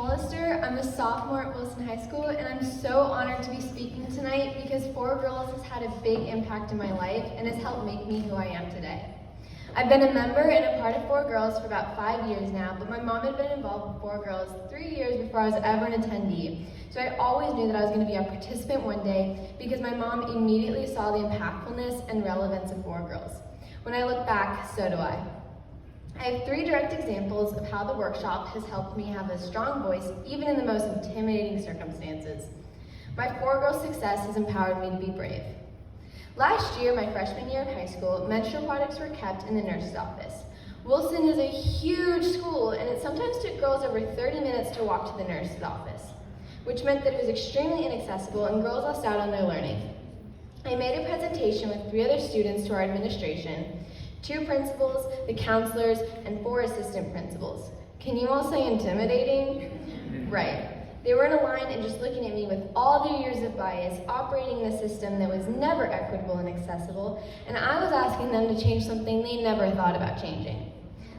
Hollister. I'm a sophomore at Wilson High School, and I'm so honored to be speaking tonight because 4girls has had a big impact in my life and has helped make me who I am today. I've been a member and a part of 4girls for about 5 years now, but my mom had been involved with 4girls 3 years before I was ever an attendee. So I always knew that I was going to be a participant one day because my mom immediately saw the impactfulness and relevance of 4girls. When I look back, so do I. I have 3 direct examples of how the workshop has helped me have a strong voice even in the most intimidating circumstances. My 4girls success has empowered me to be brave. Last year, my freshman year of high school, menstrual products were kept in the nurse's office. Wilson is a huge school, and it sometimes took girls over 30 minutes to walk to the nurse's office, which meant that it was extremely inaccessible and girls lost out on their learning. I made a presentation with 3 other students to our administration, 2 principals, the counselors, and 4 assistant principals. Can you all say intimidating? Right. They were in a line and just looking at me with all their years of bias, operating in a system that was never equitable and accessible, and I was asking them to change something they never thought about changing.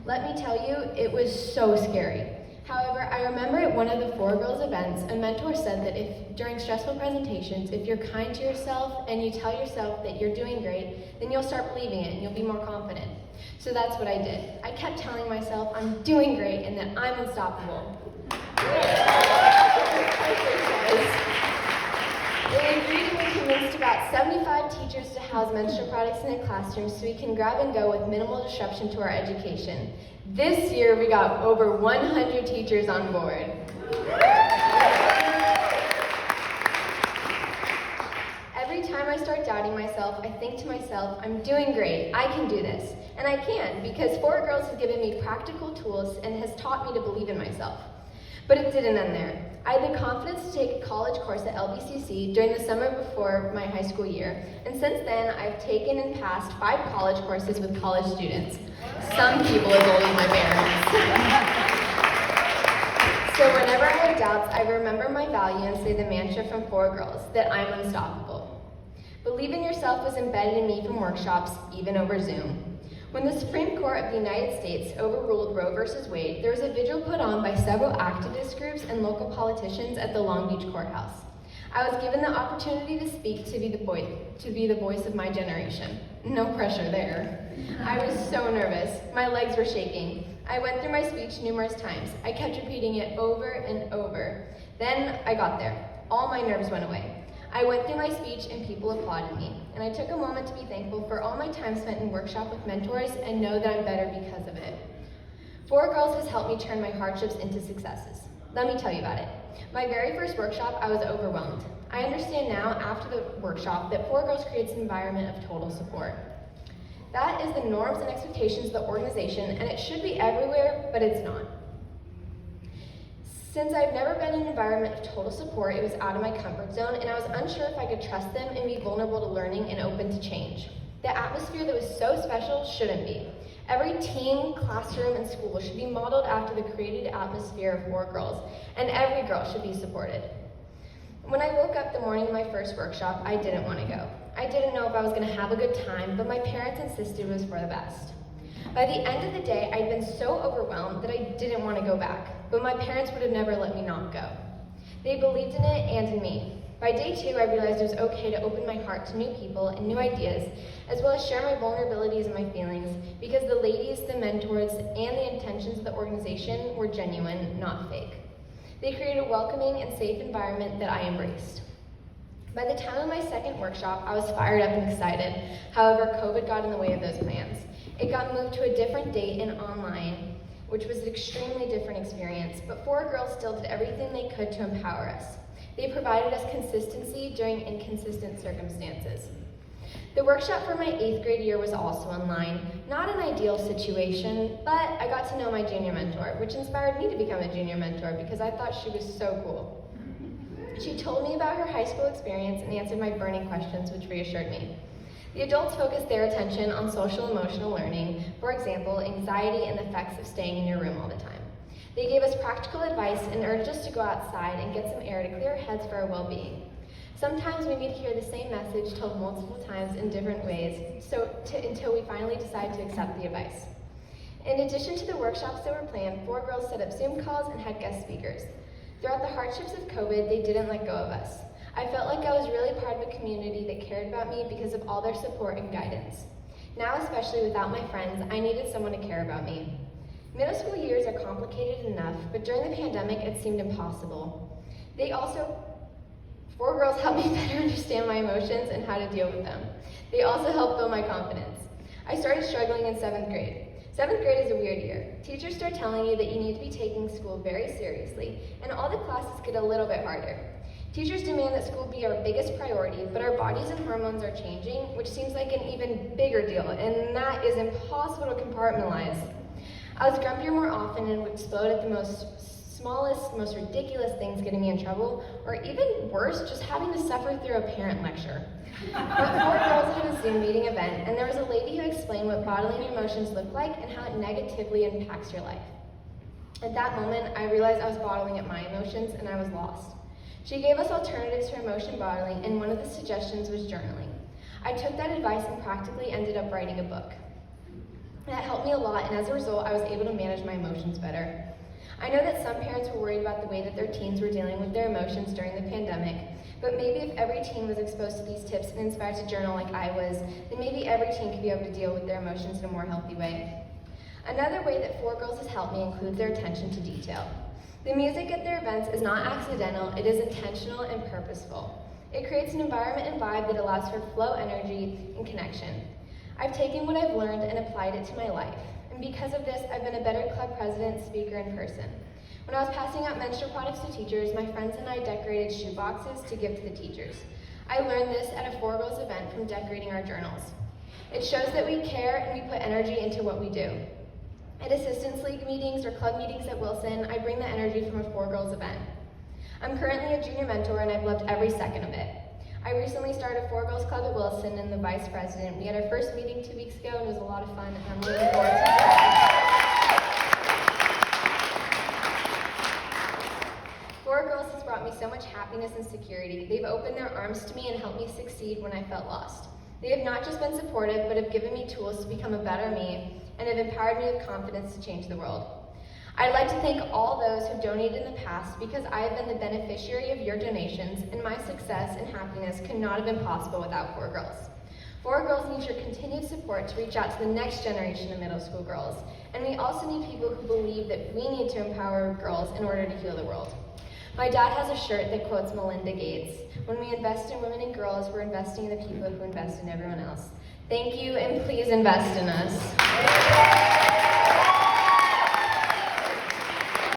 Let me tell you, it was so scary. However, I remember at one of the 4girls events, a mentor said that if during stressful presentations, if you're kind to yourself and you tell yourself that you're doing great, then you'll start believing it and you'll be more confident. So that's what I did. I kept telling myself I'm doing great and that I'm unstoppable. They agreed and we convinced about 75 teachers to house menstrual products in a classroom so we can grab and go with minimal disruption to our education. This year we got over 100 teachers on board. Every time I start doubting myself, I think to myself, I'm doing great, I can do this. And I can, because 4girls has given me practical tools and has taught me to believe in myself. But it didn't end there. I had the confidence to take a college course at LBCC during the summer before my high school year, and since then I've taken and passed 5 college courses with college students. Some people as old as my parents. So whenever I have doubts, I remember my value and say the mantra from 4girls, that I'm unstoppable. Believe in yourself was embedded in me from workshops, even over Zoom. When the Supreme Court of the United States overruled Roe v. Wade, there was a vigil put on by several activist groups and local politicians at the Long Beach courthouse. I was given the opportunity to speak to be the voice of my generation. No pressure there. I was so nervous. My legs were shaking. I went through my speech numerous times. I kept repeating it over and over. Then I got there. All my nerves went away. I went through my speech and people applauded me, and I took a moment to be thankful for all my time spent in workshop with mentors and know that I'm better because of it. 4girls has helped me turn my hardships into successes. Let me tell you about it. My very first workshop, I was overwhelmed. I understand now, after the workshop, that 4girls creates an environment of total support. That is the norms and expectations of the organization, and it should be everywhere, but it's not. Since I've never been in an environment of total support, it was out of my comfort zone, and I was unsure if I could trust them and be vulnerable to learning and open to change. The atmosphere that was so special shouldn't be. Every team, classroom, and school should be modeled after the created atmosphere of 4girls, and every girl should be supported. When I woke up the morning of my first workshop, I didn't want to go. I didn't know if I was going to have a good time, but my parents insisted it was for the best. By the end of the day, I'd been so overwhelmed that I didn't want to go back, but my parents would have never let me not go. They believed in it and in me. By day 2, I realized it was okay to open my heart to new people and new ideas, as well as share my vulnerabilities and my feelings, because the ladies, the mentors, and the intentions of the organization were genuine, not fake. They created a welcoming and safe environment that I embraced. By the time of my second workshop, I was fired up and excited. However, COVID got in the way of those plans. It got moved to a different date and online, which was an extremely different experience, but 4girls still did everything they could to empower us. They provided us consistency during inconsistent circumstances. The workshop for my 8th grade year was also online. Not an ideal situation, but I got to know my junior mentor, which inspired me to become a junior mentor because I thought she was so cool. She told me about her high school experience and answered my burning questions, which reassured me. The adults focused their attention on social emotional learning, for example, anxiety and the effects of staying in your room all the time. They gave us practical advice and urged us to go outside and get some air to clear our heads for our well-being. Sometimes we need to hear the same message told multiple times in different ways, until we finally decide to accept the advice. In addition to the workshops that were planned, 4girls set up Zoom calls and had guest speakers. Throughout the hardships of COVID, they didn't let go of us. I felt like I was really part of a community that cared about me because of all their support and guidance. Now, especially without my friends, I needed someone to care about me. Middle school years are complicated enough, but during the pandemic, it seemed impossible. 4girls helped me better understand my emotions and how to deal with them. They also helped build my confidence. I started struggling in 7th grade. 7th grade is a weird year. Teachers start telling you that you need to be taking school very seriously, and all the classes get a little bit harder. Teachers demand that school be our biggest priority, but our bodies and hormones are changing, which seems like an even bigger deal, and that is impossible to compartmentalize. I was grumpier more often and would explode at the smallest, most ridiculous things getting me in trouble, or even worse, just having to suffer through a parent lecture. But 4girls had a Zoom meeting event, and there was a lady who explained what bottling your emotions look like and how it negatively impacts your life. At that moment, I realized I was bottling up my emotions, and I was lost. She gave us alternatives for emotion bottling, and one of the suggestions was journaling. I took that advice and practically ended up writing a book. That helped me a lot, and as a result, I was able to manage my emotions better. I know that some parents were worried about the way that their teens were dealing with their emotions during the pandemic, but maybe if every teen was exposed to these tips and inspired to journal like I was, then maybe every teen could be able to deal with their emotions in a more healthy way. Another way that 4girls has helped me includes their attention to detail. The music at their events is not accidental, it is intentional and purposeful. It creates an environment and vibe that allows for flow, energy, and connection. I've taken what I've learned and applied it to my life. And because of this, I've been a better club president, speaker, and person. When I was passing out menstrual products to teachers, my friends and I decorated shoe boxes to give to the teachers. I learned this at a 4girls event from decorating our journals. It shows that we care and we put energy into what we do. At Assistance League meetings or club meetings at Wilson, I bring the energy from a 4girls event. I'm currently a junior mentor and I've loved every second of it. I recently started a 4girls club at Wilson and the vice president. We had our first meeting 2 weeks ago and it was a lot of fun and I'm looking forward to it. 4girls has brought me so much happiness and security. They've opened their arms to me and helped me succeed when I felt lost. They have not just been supportive, but have given me tools to become a better me and have empowered me with confidence to change the world. I'd like to thank all those who donated in the past because I have been the beneficiary of your donations and my success and happiness could not have been possible without 4girls. 4girls needs your continued support to reach out to the next generation of middle school girls. And we also need people who believe that we need to empower girls in order to heal the world. My dad has a shirt that quotes Melinda Gates. When we invest in women and girls, we're investing in the people who invest in everyone else. Thank you, and please invest in us.